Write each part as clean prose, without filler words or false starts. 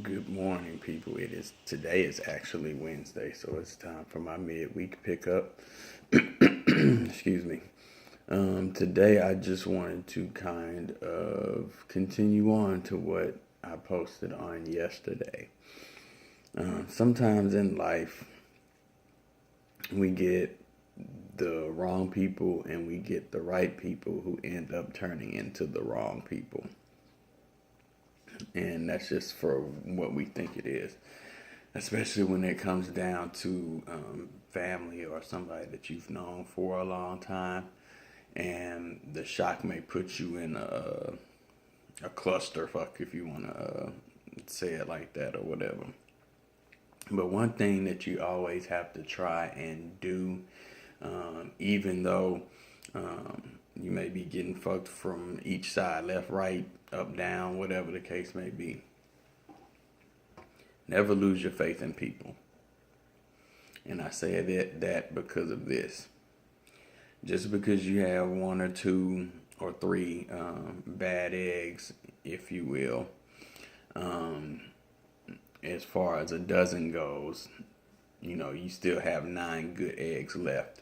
Good morning, people. Today is actually Wednesday, so it's time for my midweek pickup. Excuse me. Today I just wanted to kind of continue on to what I posted on yesterday. Sometimes in life we get the wrong people and we get the right people who end up turning into the wrong people. And that's just for what we think it is, especially when it comes down to family or somebody that you've known for a long time, and the shock may put you in a clusterfuck, if you want to say it like that or whatever. But one thing that you always have to try and do, even though you may be getting fucked from each side, left, right, up, down, whatever the case may be, never lose your faith in people. And I say that because of this. Just because you have one or two or three bad eggs, if you will, as far as a dozen goes, you still have 9 good eggs left.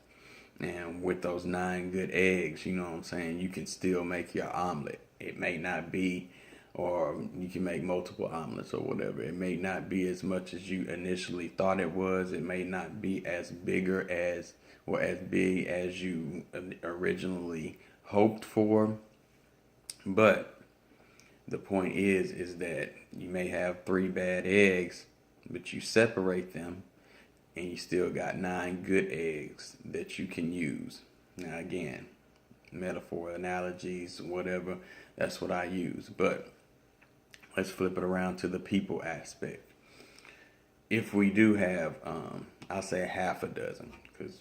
And with those 9 good eggs, you know what I'm saying, you can still make your omelet. It may not be, or you can make multiple omelets or whatever. It may not be as much as you initially thought it was. It may not be as bigger as, or as big as you originally hoped for. But the point is that you may have 3 bad eggs, but you separate them and you still got 9 good eggs that you can use. Now again, metaphor, analogies, whatever, that's what I use. But let's flip it around to the people aspect. If we do have, I'll say half a dozen, because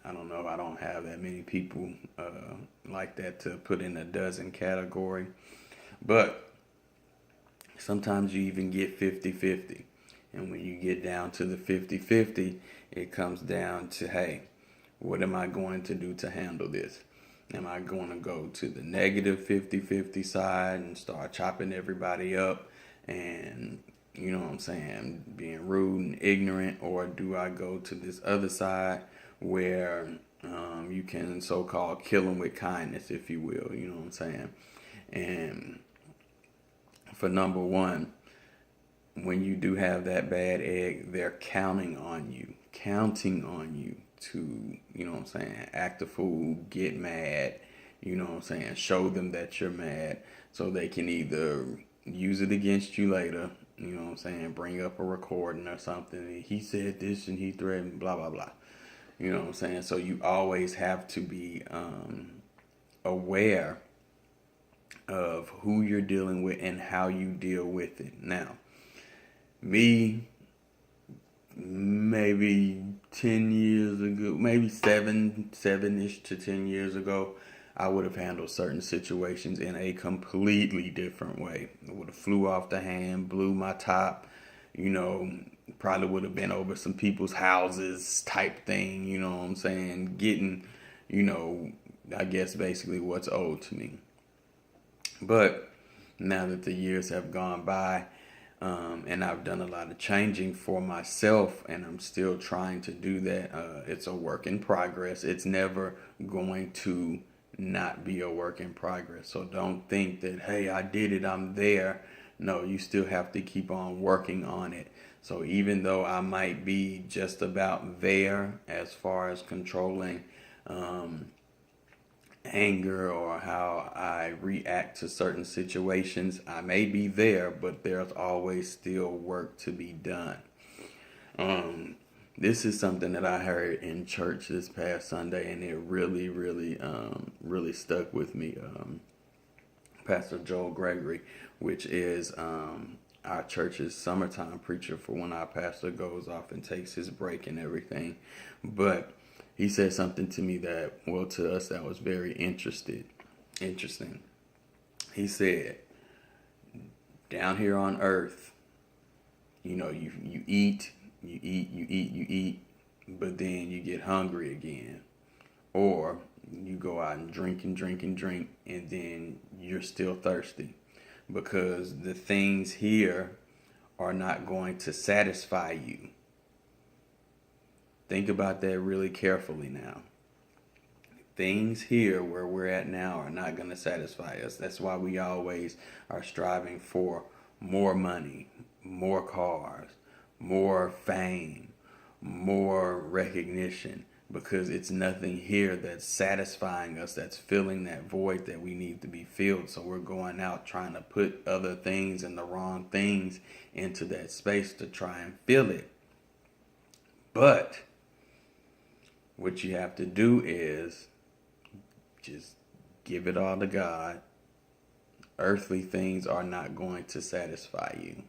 I don't know, I don't have that many people like that to put in a dozen category. But sometimes you even get 50-50. And when you get down to the 50-50, it comes down to, hey, what am I going to do to handle this? Am I going to go to the negative 50-50 side and start chopping everybody up and, you know what I'm saying, being rude and ignorant? Or do I go to this other side where you can so-called kill them with kindness, if you will, you know what I'm saying? And for number one, when you do have that bad egg, they're counting on you to, you know what I'm saying, act a fool, get mad, you know what I'm saying, show them that you're mad so they can either use it against you later, you know what I'm saying, bring up a recording or something. He said this and he threatened, blah, blah, blah. You know what I'm saying? So you always have to be aware of who you're dealing with and how you deal with it. Now, me, maybe 10 years ago, maybe seven-ish to 10 years ago, I would have handled certain situations in a completely different way. It would have flew off the hand, blew my top, probably would have been over some people's houses type thing, you know what I'm saying? Getting, I guess basically what's owed to me. But now that the years have gone by, and I've done a lot of changing for myself, and I'm still trying to do that. It's a work in progress. It's never going to not be a work in progress. So don't think that, hey, I did it, I'm there. No, you still have to keep on working on it. So even though I might be just about there as far as controlling anger or how I react to certain situations, I may be there, but there's always still work to be done. This is something that I heard in church this past Sunday, and it really, really stuck with me. Pastor Joel Gregory, which is our church's summertime preacher for when our pastor goes off and takes his break and everything. But he said something to me that, well, to us, that was very interesting. He said, down here on earth, you eat, but then you get hungry again. Or you go out and drink, and then you're still thirsty. Because the things here are not going to satisfy you. Think about that really carefully now. Things here where we're at now are not going to satisfy us. That's why we always are striving for more money, more cars, more fame, more recognition, because it's nothing here that's satisfying us, that's filling that void that we need to be filled. So we're going out trying to put other things and the wrong things into that space to try and fill it. But what you have to do is just give it all to God. Earthly things are not going to satisfy you.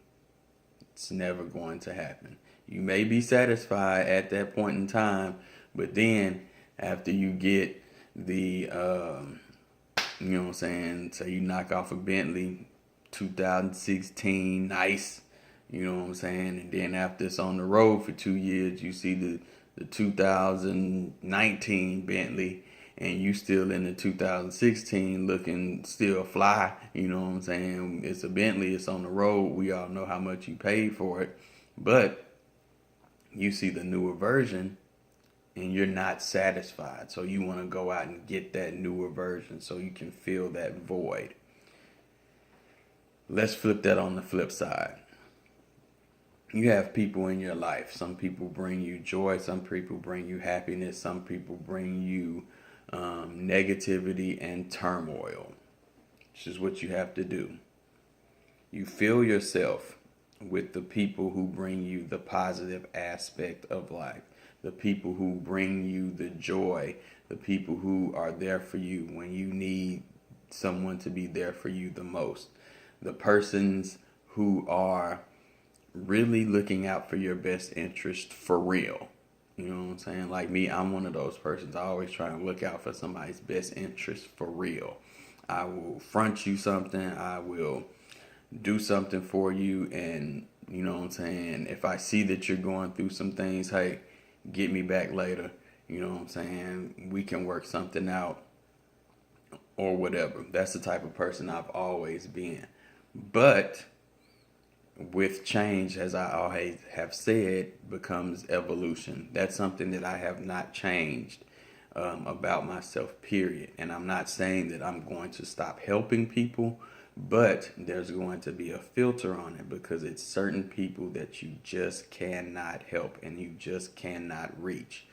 It's never going to happen. You may be satisfied at that point in time, but then after you get the, you know what I'm saying, say you knock off a Bentley 2016, nice, you know what I'm saying, and then after it's on the road for 2 years, you see the 2019 Bentley, and you still in the 2016 looking still fly, you know what I'm saying? It's a Bentley, it's on the road, we all know how much you paid for it, but you see the newer version and you're not satisfied. So you want to go out and get that newer version so you can fill that void. Let's flip that on the flip side. You have people in your life. Some people bring you joy. Some people bring you happiness. Some people bring you negativity and turmoil. This is what you have to do. You fill yourself with the people who bring you the positive aspect of life, the people who bring you the joy, the people who are there for you when you need someone to be there for you the most, the persons who are really looking out for your best interest for real. You know what I'm saying? Like me, I'm one of those persons. I always try to look out for somebody's best interest for real. I will front you something. I will do something for you. And you know what I'm saying? If I see that you're going through some things, hey, get me back later. You know what I'm saying? We can work something out or whatever. That's the type of person I've always been. But with change, as I always have said, becomes evolution. That's something that I have not changed about myself, period. And I'm not saying that I'm going to stop helping people, but there's going to be a filter on it, because it's certain people that you just cannot help and you just cannot reach.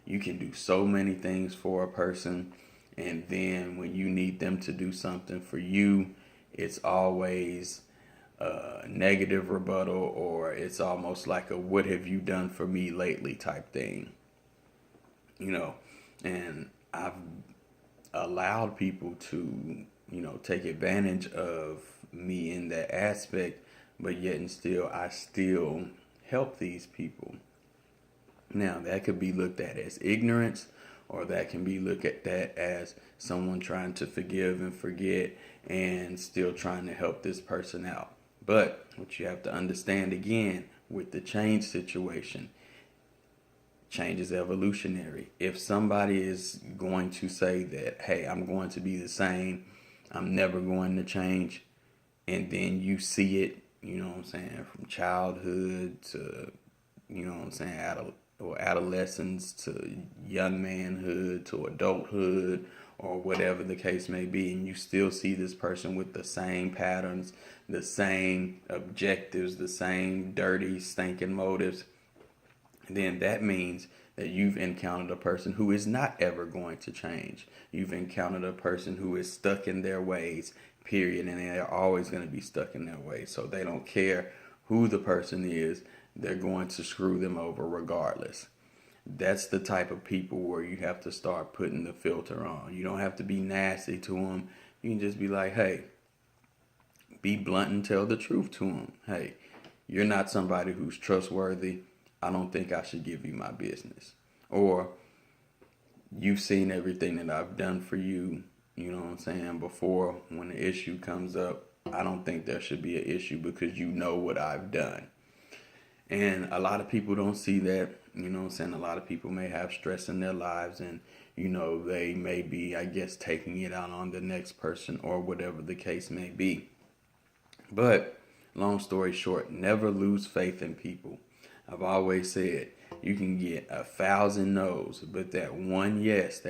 You can do so many things for a person, and then when you need them to do something for you, it's always negative rebuttal, or it's almost like a "what have you done for me lately" type thing, you know. And I've allowed people to, you know, take advantage of me in that aspect, but yet and still I still help these people. Now that could be looked at as ignorance, or that can be looked at that as someone trying to forgive and forget and still trying to help this person out. But what you have to understand again with the change situation, change is evolutionary. If somebody is going to say that, hey, I'm going to be the same, I'm never going to change, and then you see it, you know what I'm saying, from childhood to, you know what I'm saying, adolescence to young manhood to adulthood, or whatever the case may be, and you still see this person with the same patterns, the same objectives, the same dirty, stinking motives, then that means that you've encountered a person who is not ever going to change. You've encountered a person who is stuck in their ways, period, and they're always going to be stuck in their ways. So they don't care who the person is, they're going to screw them over regardless. That's the type of people where you have to start putting the filter on. You don't have to be nasty to them. You can just be like, hey, be blunt and tell the truth to them. Hey, you're not somebody who's trustworthy. I don't think I should give you my business. Or you've seen everything that I've done for you, you know what I'm saying, before. When the issue comes up, I don't think there should be an issue because you know what I've done. And a lot of people don't see that, you know what I'm saying. A lot of people may have stress in their lives, and, you know, they may be, I guess, taking it out on the next person or whatever the case may be. But long story short, never lose faith in people. I've always said you can get 1,000 no's, but that one yes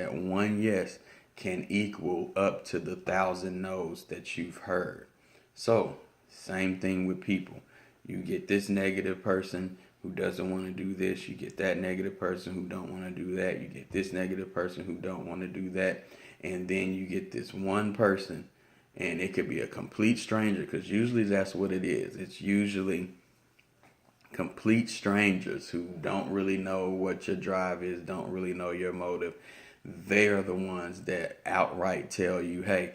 can equal up to the 1,000 no's that you've heard. So, same thing with people. You get this negative person who doesn't want to do this. You get that negative person who don't want to do that. You get this negative person who don't want to do that. And then you get this one person, and it could be a complete stranger, because usually that's what it is. It's usually complete strangers who don't really know what your drive is, don't really know your motive. They are the ones that outright tell you, hey,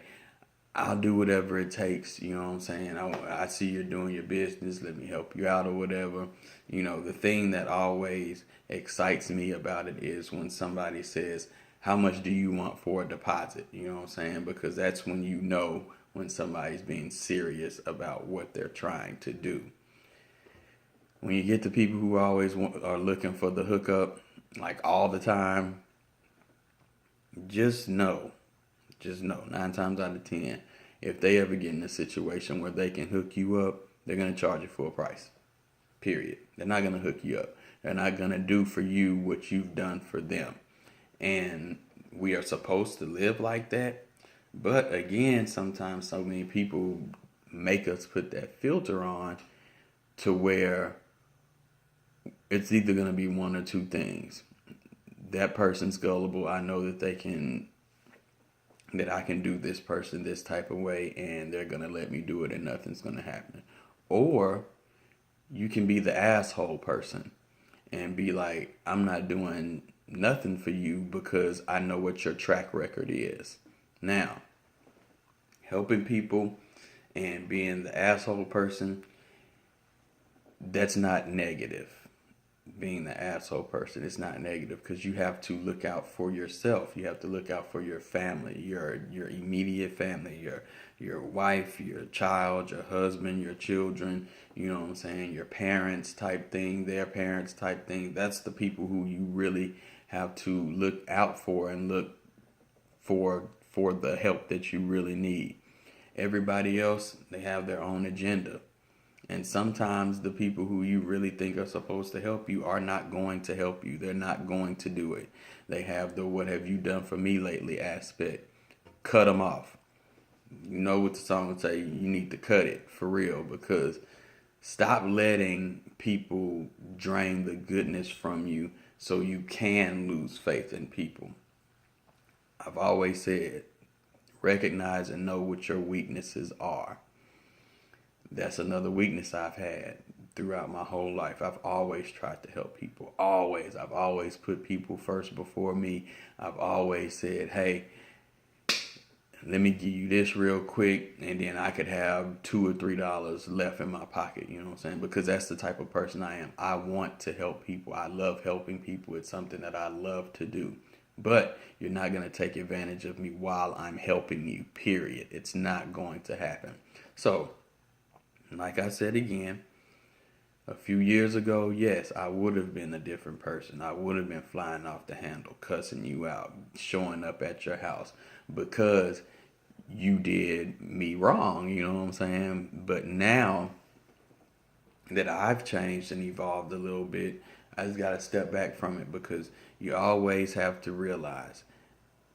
I'll do whatever it takes. You know what I'm saying? I see you're doing your business. Let me help you out or whatever. The thing that always excites me about it is when somebody says, how much do you want for a deposit? You know what I'm saying? Because that's when you know when somebody's being serious about what they're trying to do. When you get the people who always are looking for the hookup, like all the time, just know, 9 times out of 10, if they ever get in a situation where they can hook you up, they're going to charge you full price. Period. They're not going to hook you up. They're not going to do for you what you've done for them. And we are supposed to live like that. But again, sometimes so many people make us put that filter on to where it's either going to be one or two things. That person's gullible. I know that I can do this person this type of way, and they're going to let me do it and nothing's going to happen. Or you can be the asshole person and be like, I'm not doing nothing for you because I know what your track record is. Now, helping people and being the asshole person, that's not negative. Being the asshole person, it's not negative, because you have to look out for yourself. You have to look out for your family, your immediate family, your wife, your child, your husband, your children, you know what I'm saying, your parents type thing, their parents type thing. That's the people who you really have to look out for and look for the help that you really need. Everybody else, they have their own agenda. And sometimes the people who you really think are supposed to help you are not going to help you. They're not going to do it. They have the what have you done for me lately aspect. Cut them off. You know what the song would say, you need to cut it for real, because stop letting people drain the goodness from you so you can lose faith in people. I've always said, recognize and know what your weaknesses are. That's another weakness I've had throughout my whole life. I've always tried to help people. Always. I've always put people first before me. I've always said, hey, let me give you this real quick, and then I could have $2 or $3 left in my pocket. You know what I'm saying? Because that's the type of person I am. I want to help people. I love helping people. It's something that I love to do. But you're not going to take advantage of me while I'm helping you, period. It's not going to happen. So, like I said again, a few years ago, yes, I would have been a different person. I would have been flying off the handle, cussing you out, showing up at your house because you did me wrong, you know what I'm saying? But now that I've changed and evolved a little bit, I just got to step back from it, because you always have to realize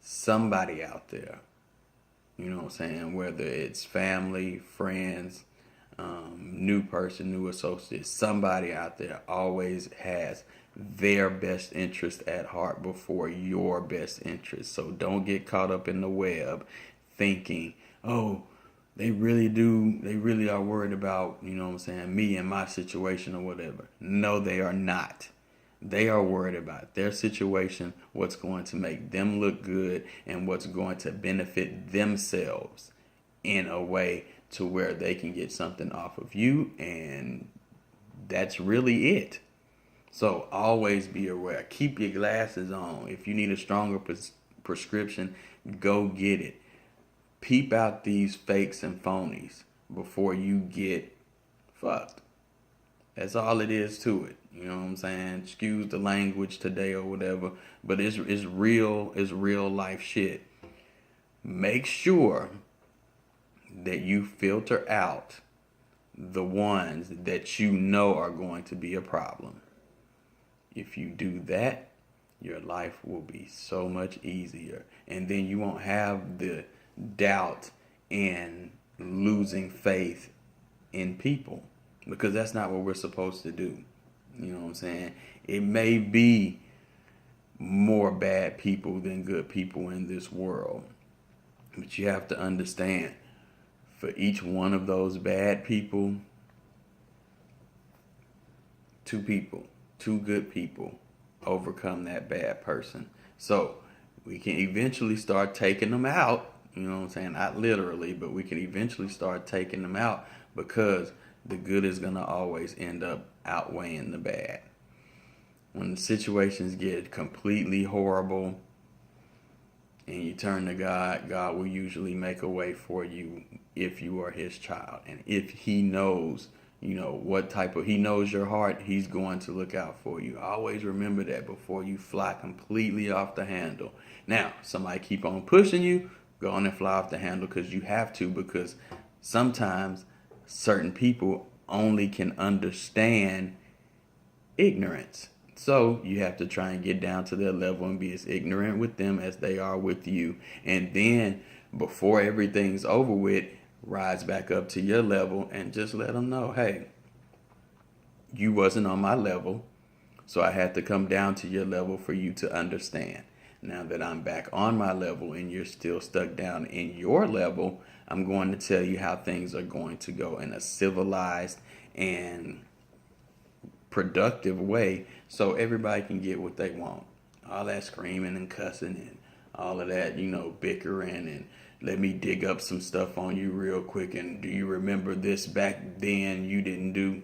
somebody out there, you know what I'm saying, whether it's family, friends, new person, new associate, somebody out there always has their best interest at heart before your best interest. So don't get caught up in the web thinking, oh, they really are worried about, you know what I'm saying, me and my situation or whatever. No, they are not. They are worried about their situation, what's going to make them look good, and what's going to benefit themselves in a way to where they can get something off of you, and that's really it. So always be aware. Keep your glasses on. If you need a stronger prescription, go get it. Peep out these fakes and phonies before you get fucked. That's all it is to it. You know what I'm saying? Excuse the language today or whatever, but it's real life shit. Make sure that you filter out the ones that you know are going to be a problem. If you do that, your life will be so much easier. And then you won't have the doubt and losing faith in people, because that's not what we're supposed to do. You know what I'm saying? It may be more bad people than good people in this world, but you have to understand, for each one of those bad people, two good people overcome that bad person. So we can eventually start taking them out. You know what I'm saying? Not literally, but we can eventually start taking them out, because the good is going to always end up outweighing the bad. When the situations get completely horrible and you turn to God, God will usually make a way for you if you are his child. And if he knows, he knows your heart, he's going to look out for you. Always remember that before you fly completely off the handle. Now, somebody keep on pushing you, go on and fly off the handle, because you have to, because sometimes certain people only can understand ignorance. So you have to try and get down to their level and be as ignorant with them as they are with you. And then before everything's over with, rise back up to your level and just let them know, hey, you wasn't on my level, so I had to come down to your level for you to understand. Now that I'm back on my level and you're still stuck down in your level, I'm going to tell you how things are going to go in a civilized and productive way, so everybody can get what they want. All that screaming and cussing and all of that, bickering and let me dig up some stuff on you real quick, and do you remember this back then you didn't do,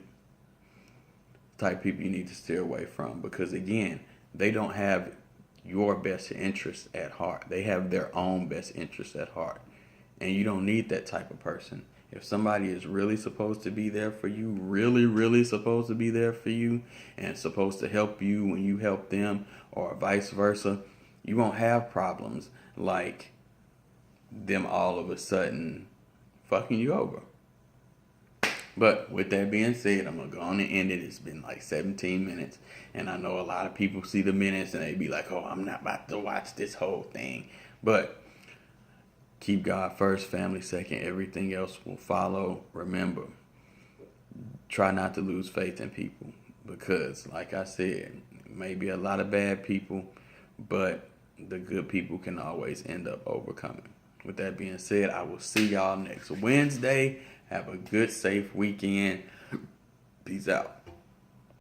type people you need to steer away from, because again, they don't have your best interest at heart. They have their own best interest at heart, and you don't need that type of person. If somebody is really supposed to be there for you, really, really supposed to be there for you, and supposed to help you when you help them, or vice versa, you won't have problems like them all of a sudden fucking you over. But with that being said, I'm going to go on and end it. It's been like 17 minutes, and I know a lot of people see the minutes and they be like, oh, I'm not about to watch this whole thing. But keep God first, family second. Everything else will follow. Remember, try not to lose faith in people, because, like I said, maybe a lot of bad people, but the good people can always end up overcoming. With that being said, I will see y'all next Wednesday. Have a good, safe weekend. Peace out.